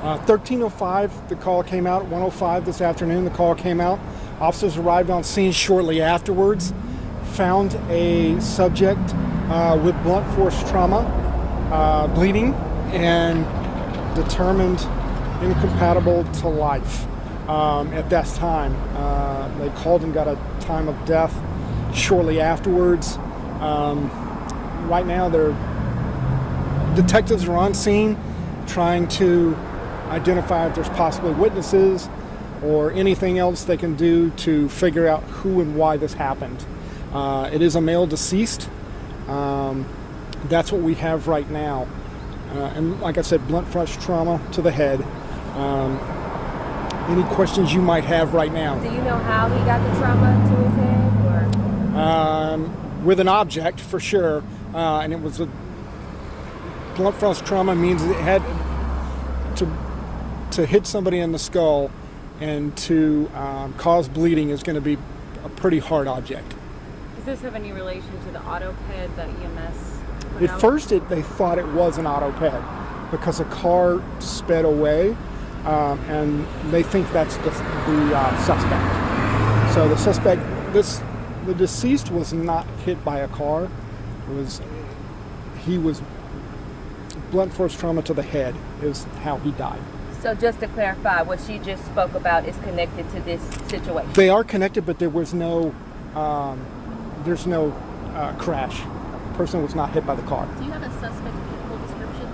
13:05, the call came out. 1:05 this afternoon, the call came out. Officers arrived on scene shortly afterwards, found a subject with blunt force trauma, bleeding, and determined incompatible to life. At that time, they called and got a time of death shortly afterwards. Right now, detectives are on scene trying to identify if there's possibly witnesses or anything else they can do to figure out who and why this happened. It is a male deceased. That's what we have right now. And like I said, blunt force trauma to the head. Any questions you might have right now? Do you know how he got the trauma to his head? Or? With an object, for sure. And it was a blunt force trauma means it had to hit somebody in the skull and to cause bleeding is going to be a pretty hard object. Does this have any relation to the auto ped that EMS put At out? first, they thought it was an auto ped because a car sped away, and they think that's the suspect. So the suspect, the deceased was not hit by a car. He was blunt force trauma to the head is how he died. So just to clarify, what she just spoke about is connected to this situation? They are connected, but there was there's no crash. The person was not hit by the car. Do you have a suspect vehicle description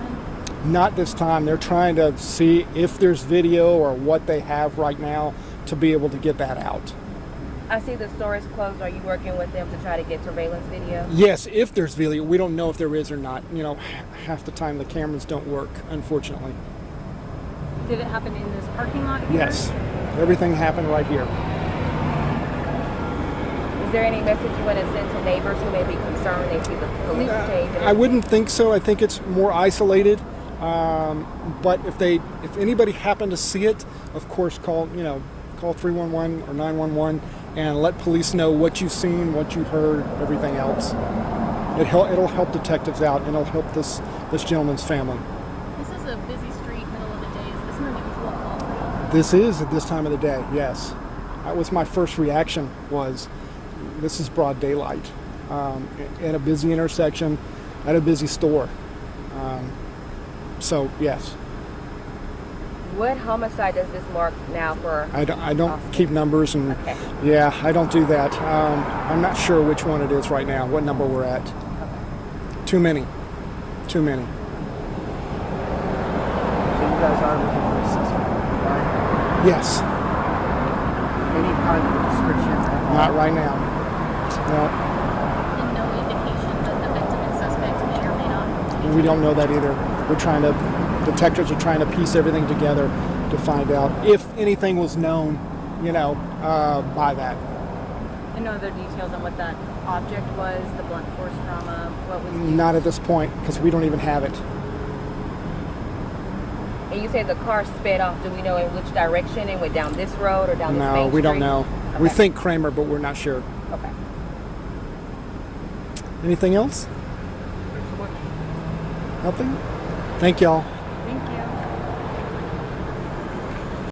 then? Not this time. They're trying to see if there's video or what they have right now to be able to get that out. I see the store is closed. Are you working with them to try to get surveillance video? Yes, if there's video. We don't know if there is or not. You know, half the time the cameras don't work, unfortunately. Did it happen in this parking lot here? Yes. Everything happened right here. Is there any message you want to send to neighbors who may be concerned they see the police change? I wouldn't think so. I think it's more isolated. But if anybody happened to see it, of course, call 311 or 911 and let police know what you've seen, what you heard, everything else. It'll help detectives out, and it'll help this gentleman's family. This is a busy street, middle of the day. Is this an unusual call? This is at this time of the day, yes. That was my first reaction was, this is broad daylight at a busy intersection, at a busy store. So, yes. What homicide does this mark now for? I don't keep numbers, and okay. Yeah, I don't do that. I'm not sure which one it is right now, what number we're at. Okay. Too many. So you guys are looking for a suspect, right? Yes, Any kind of description? not right now. No, And no indication that the victim and suspect may or may not. we don't know that either. Detectives are trying to piece everything together to find out if anything was known, by that. And no other details on what that object was, the blunt force trauma, what was used? Not at this point, because we don't even have it. And you say the car sped off. Do we know in which direction? It went down this road or down this main No, street? we don't know. We Okay. think Kramer, but we're not sure. Okay. Anything else? Nothing? Thank y'all.